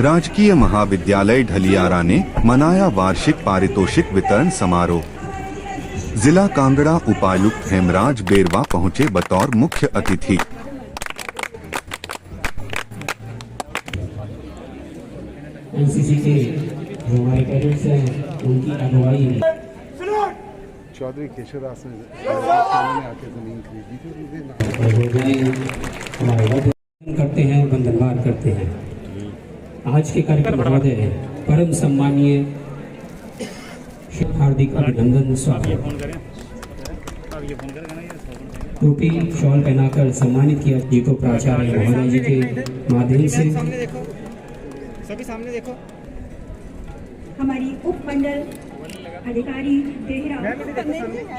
राजकीय महाविद्यालय ढलियारा ने मनाया वार्षिक पारितोषिक वितरण समारोह। जिला कांगड़ा उपायुक्त हेमराज बेरवा पहुंचे बतौर मुख्य अतिथि। एनसीसी के जो हमारे कैडेट्स हैं उनकी अगुवाई चौधरी केशवदास ने आके जमीन खरीदी थी। करते हैं, वंदनवार करते हैं। आज के कार्यक्रम महोदय परम सम्मानीय हार्दिक अभिनंदन, स्वागत। टोपी शॉल पहनाकर सम्मानित किया जी को प्राचार्य महोदय जी के माध्यम से। सभी सामने देखो। हमारी उपमंडल अधिकारी देहरा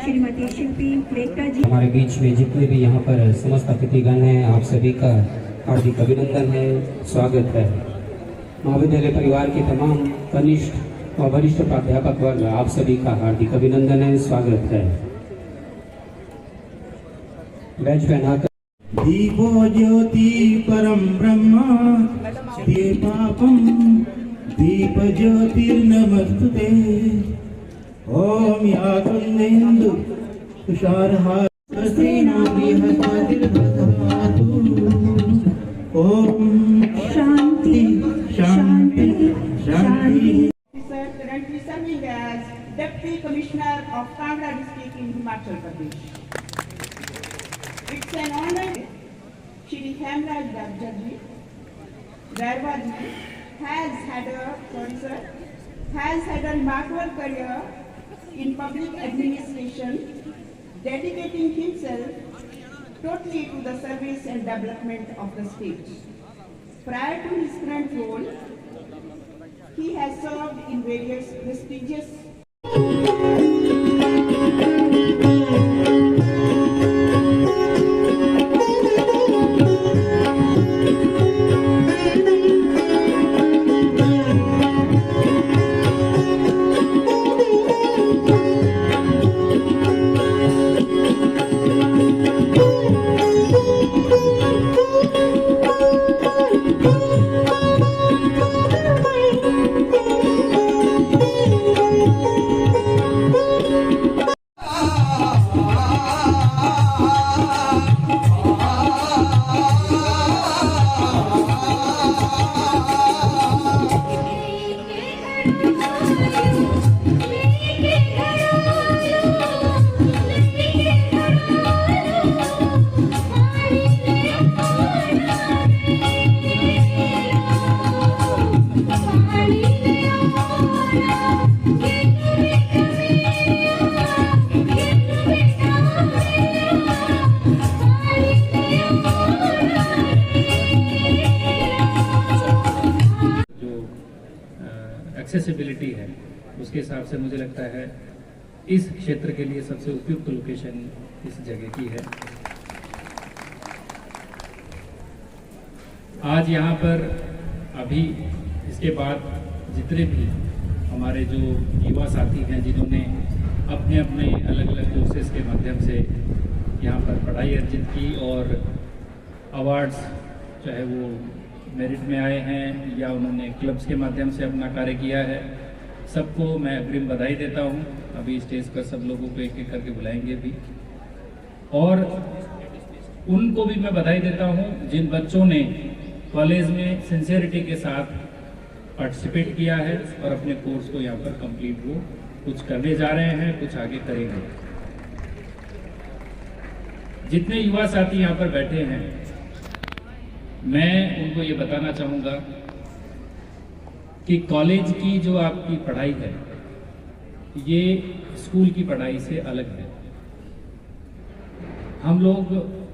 श्रीमती शिल्पी लेखा जी। हमारे बीच में जितने भी यहाँ पर समस्त अतिथिगण हैं, आप सभी का हार्दिक अभिनंदन है, स्वागत है। महाविद्यालय परिवार के तमाम कनिष्ठ और वरिष्ठ प्राध्यापक वर्ग, आप सभी का हार्दिक अभिनंदन है, स्वागत है। बैच पहनाकर दीपो ज्योति परम ब्रह्म दीपापम दीप ज्योतिर्नमस्तुते। ओम याकुन्देन्दु तुषारहारसेना बृहस्पतिर्दधातु। ओम शांति शांति शांति। Currently serving as Deputy Commissioner of Kangra District in Himachal Pradesh. It's an honor. Shri Hemraj Berwa ji has had a remarkable career in public administration, dedicating himself totally to the service and development of the state. Prior to his current role, he has served in various prestigious accessibility है, उसके हिसाब से मुझे लगता है इस क्षेत्र के लिए सबसे उपयुक्त लोकेशन इस जगह की है। आज यहाँ पर अभी इसके बाद जितने भी हमारे जो युवा साथी हैं जिन्होंने अपने अपने अलग अलग कोर्सेज के माध्यम से यहाँ पर पढ़ाई अर्जित की और अवार्ड्स चाहे वो मेरिट में आए हैं या उन्होंने क्लब्स के माध्यम से अपना कार्य किया है, सबको मैं अग्रिम बधाई देता हूँ। अभी स्टेज पर सब लोगों को एक एक करके बुलाएंगे भी, और उनको भी मैं बधाई देता हूँ जिन बच्चों ने कॉलेज में सिंसियरिटी के साथ पार्टिसिपेट किया है और अपने कोर्स को यहाँ पर कंप्लीट वो कुछ करने जा रहे हैं, कुछ आगे करेंगे। जितने युवा साथी यहाँ पर बैठे हैं, मैं उनको ये बताना चाहूँगा कि कॉलेज की जो आपकी पढ़ाई है ये स्कूल की पढ़ाई से अलग है। हम लोग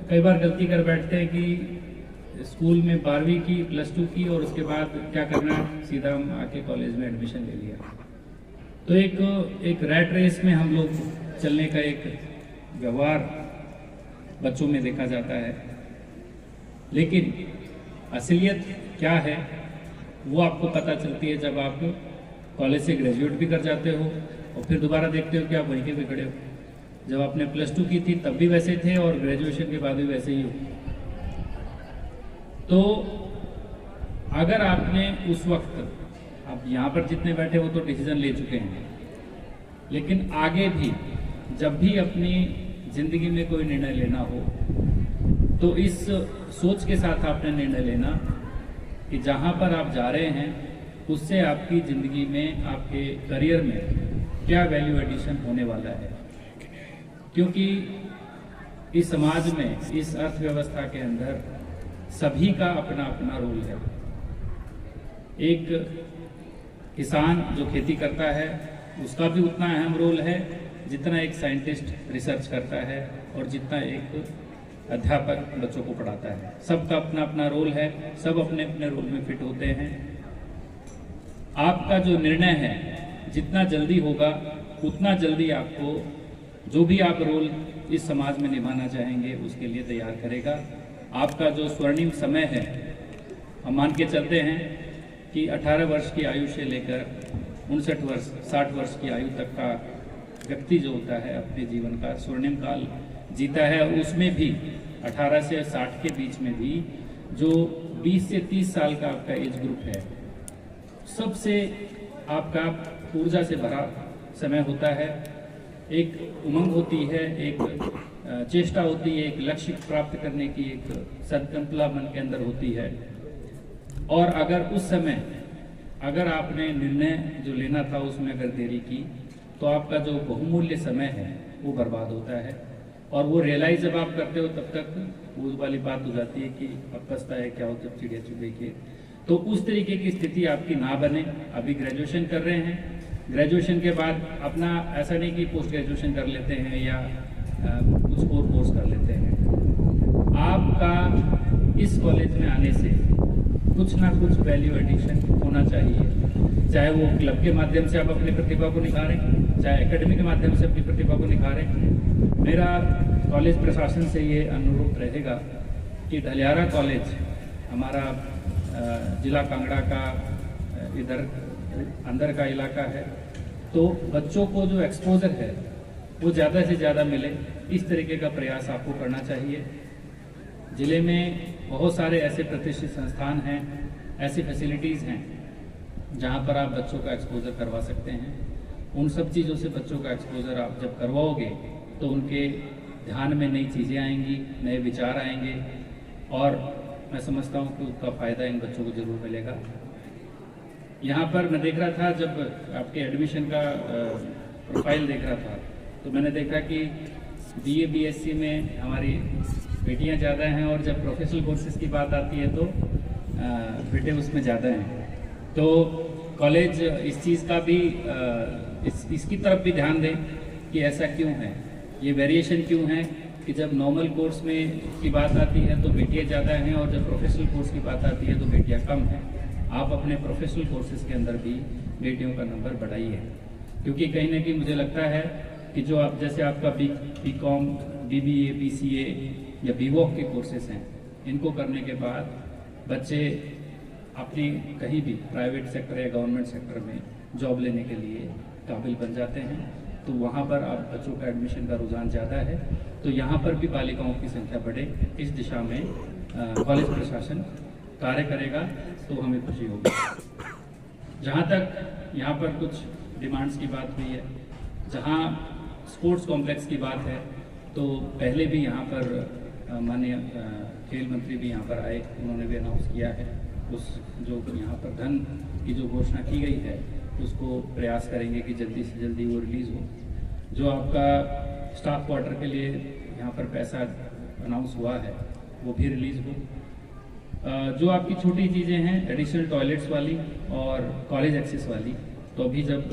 कई बार गलती कर बैठते हैं कि स्कूल में 12वीं की, +2 की और उसके बाद क्या करना, सीधा हम आके कॉलेज में एडमिशन ले लिया। तो एक रैट रेस में हम लोग चलने का एक व्यवहार बच्चों में देखा जाता है, लेकिन असलियत क्या है वो आपको पता चलती है जब आप कॉलेज से ग्रेजुएट भी कर जाते हो और फिर दोबारा देखते हो कि आप वहीं के भी खड़े हो। जब आपने +2 की थी तब भी वैसे थे और ग्रेजुएशन के बाद भी वैसे ही हो। तो अगर आपने उस वक्त, अब यहाँ पर जितने बैठे वो तो डिसीजन ले चुके हैं, लेकिन आगे भी जब भी अपनी जिंदगी में कोई निर्णय लेना हो तो इस सोच के साथ आपने निर्णय लेना कि जहाँ पर आप जा रहे हैं उससे आपकी जिंदगी में, आपके करियर में क्या वैल्यू एडिशन होने वाला है। क्योंकि इस समाज में, इस अर्थव्यवस्था के अंदर सभी का अपना अपना रोल है। एक किसान जो खेती करता है उसका भी उतना अहम रोल है जितना एक साइंटिस्ट रिसर्च करता है और जितना एक अध्यापक बच्चों को पढ़ाता है। सबका अपना अपना रोल है, सब अपने अपने रोल में फिट होते हैं। आपका जो निर्णय है जितना जल्दी होगा उतना जल्दी आपको जो भी आप रोल इस समाज में निभाना चाहेंगे उसके लिए तैयार करेगा। आपका जो स्वर्णिम समय है, हम मान के चलते हैं कि 18 वर्ष की आयु से लेकर 59 वर्ष 60 वर्ष की आयु तक का व्यक्ति जो होता है अपने जीवन का स्वर्णिम काल जीता है। उसमें भी 18 से 60 के बीच में भी जो 20 से 30 साल का आपका एज ग्रुप है, सबसे आपका ऊर्जा से भरा समय होता है। एक उमंग होती है, एक चेष्टा होती है, एक लक्ष्य प्राप्त करने की एक संकल्पना मन के अंदर होती है। और अगर उस समय अगर आपने निर्णय जो लेना था उसमें अगर देरी की तो आपका जो बहुमूल्य समय है वो बर्बाद होता है। और वो रियलाइज जब आप करते हो तब तक वो वाली बात हो जाती है कि अब पछता है क्या हो जब चिड़िया चुग गई। तो उस तरीके की स्थिति आपकी ना बने। अभी ग्रेजुएशन कर रहे हैं, ग्रेजुएशन के बाद अपना ऐसा नहीं कि पोस्ट ग्रेजुएशन कर लेते हैं या कुछ और कोर्स कर लेते हैं। आपका इस कॉलेज में आने से कुछ ना कुछ वैल्यू एडिशन होना चाहिए, चाहे वो क्लब के माध्यम से आप अपनी प्रतिभा को निखारें, चाहे एकेडमी के माध्यम से अपनी प्रतिभा को निखारें। मेरा कॉलेज प्रशासन से ये अनुरोध रहेगा कि ढलियारा कॉलेज हमारा जिला कांगड़ा का इधर अंदर का इलाका है, तो बच्चों को जो एक्सपोजर है वो ज़्यादा से ज़्यादा मिले, इस तरीके का प्रयास आपको करना चाहिए। जिले में बहुत सारे ऐसे प्रतिष्ठित संस्थान हैं, ऐसी फैसिलिटीज़ हैं जहां पर आप बच्चों का एक्सपोजर करवा सकते हैं। उन सब चीज़ों से बच्चों का एक्सपोजर आप जब करवाओगे तो उनके ध्यान में नई चीज़ें आएंगी, नए विचार आएंगे और मैं समझता हूं कि उसका फ़ायदा इन बच्चों को जरूर मिलेगा। यहाँ पर मैं देख रहा था, जब आपके एडमिशन का प्रोफाइल देख रहा था तो मैंने देखा कि BA BSc में हमारी बेटियां ज़्यादा हैं और जब प्रोफेशनल कोर्सेज की बात आती है तो बेटे उसमें ज़्यादा हैं। तो कॉलेज इस चीज़ का भी इसकी तरफ भी ध्यान दें कि ऐसा क्यों है, ये वेरिएशन क्यों है कि जब नॉर्मल कोर्स में की बात आती है तो बेटियां ज़्यादा हैं और जब प्रोफेशनल कोर्स की बात आती है तो बेटियां कम हैं। आप अपने प्रोफेशनल कोर्सेज के अंदर भी बेटियों का नंबर बढ़ाइए, क्योंकि कहीं ना कहीं मुझे लगता है कि जो आप जैसे आपका BCom, BBA, BCA या BVoc के कोर्सेज हैं, इनको करने के बाद बच्चे अपनी कहीं भी प्राइवेट सेक्टर या गवर्नमेंट सेक्टर में जॉब लेने के लिए काबिल बन जाते हैं। तो वहाँ पर आप बच्चों का एडमिशन का रुझान ज़्यादा है, तो यहाँ पर भी बालिकाओं की संख्या बढ़े, इस दिशा में कॉलेज प्रशासन कार्य करेगा तो हमें खुशी होगी। जहाँ तक यहाँ पर कुछ डिमांड्स की बात हुई है, जहाँ स्पोर्ट्स कॉम्प्लेक्स की बात है, तो पहले भी यहाँ पर माननीय खेल मंत्री भी यहाँ पर आए, उन्होंने भी अनाउंस किया है उस जो यहाँ पर धन की जो घोषणा की गई है उसको प्रयास करेंगे कि जल्दी से जल्दी वो रिलीज़ हो। जो आपका स्टाफ क्वार्टर के लिए यहाँ पर पैसा अनाउंस हुआ है वो भी रिलीज़ हो। जो आपकी छोटी चीज़ें हैं एडिशनल टॉयलेट्स वाली और कॉलेज एक्सेस वाली, तो अभी जब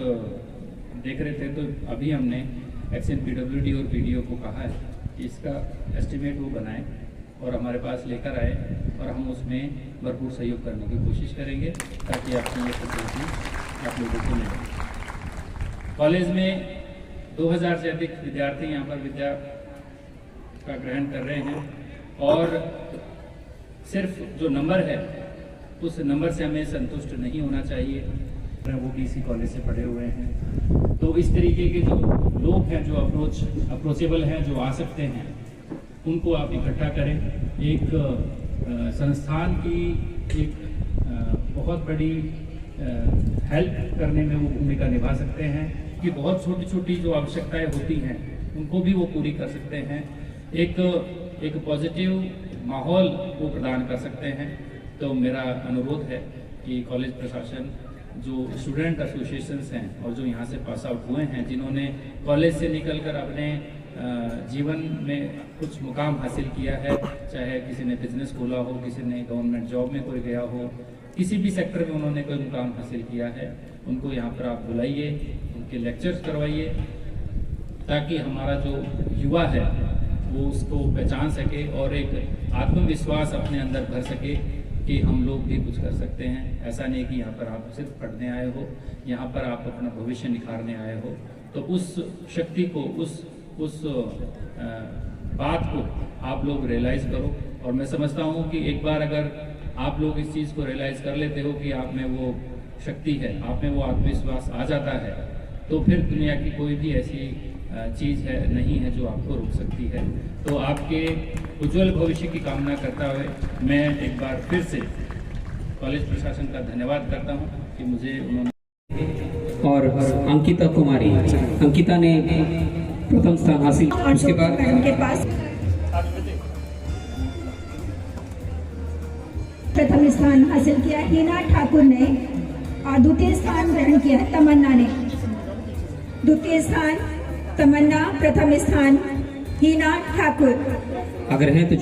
देख रहे थे तो अभी हमने PWD और PDO को कहा है कि इसका एस्टिमेट वो बनाए और हमारे पास लेकर आए और हम उसमें भरपूर सहयोग करने की कोशिश करेंगे ताकि आपकी ये फैसिलिटी आप लोगों को मिले। कॉलेज में 2000 से अधिक विद्यार्थी यहाँ पर विद्या का ग्रहण कर रहे हैं और सिर्फ जो नंबर है उस नंबर से हमें संतुष्ट नहीं होना चाहिए। वो BC कॉलेज से पढ़े हुए हैं, तो इस तरीके के जो लोग हैं जो अप्रोचेबल हैं, जो आ सकते हैं, उनको आप इकट्ठा करें। एक संस्थान की एक बहुत बड़ी हेल्प करने में वो भूमिका निभा सकते हैं कि बहुत छोटी छोटी जो आवश्यकताएं होती हैं उनको भी वो पूरी कर सकते हैं, एक पॉजिटिव माहौल वो प्रदान कर सकते हैं। तो मेरा अनुरोध है कि कॉलेज प्रशासन, जो स्टूडेंट एसोसिएशंस हैं और जो यहाँ से पास आउट हुए हैं, जिन्होंने कॉलेज से निकलकर अपने जीवन में कुछ मुकाम हासिल किया है, चाहे किसी ने बिजनेस खोला हो, किसी ने गवर्नमेंट जॉब में कोई गया हो, किसी भी सेक्टर में उन्होंने कोई मुकाम हासिल किया है, उनको यहाँ पर आप बुलाइए, उनके लेक्चर्स करवाइए, ताकि हमारा जो युवा है वो उसको पहचान सके और एक आत्मविश्वास अपने अंदर भर सके कि हम लोग भी कुछ कर सकते हैं। ऐसा नहीं कि यहाँ पर आप सिर्फ पढ़ने आए हो, यहाँ पर आप अपना भविष्य निखारने आए हो। तो उस शक्ति को, उस बात को आप लोग रियलाइज़ करो। और मैं समझता हूँ कि एक बार अगर आप लोग इस चीज़ को रियलाइज़ कर लेते हो कि आप में वो शक्ति है, आप में वो आत्मविश्वास आ जाता है, तो फिर दुनिया की कोई भी ऐसी चीज़ है नहीं है जो आपको रोक सकती है। तो आपके उज्जवल भविष्य की कामना करता हुए मैं एक बार फिर से कॉलेज प्रशासन का धन्यवाद करता हूं कि मुझे उन्होंने। और अंकिता कुमारी, अंकिता ने प्रथम स्थान हासिल, उसके बाद उनके पास प्रथम स्थान हासिल किया हीना ठाकुर ने और द्वितीय स्थान ग्रहण किया तमन्ना ने। द्वितीय स्थान तमन्ना, प्रथम स्थान हीना ठाकुर। अगर है तो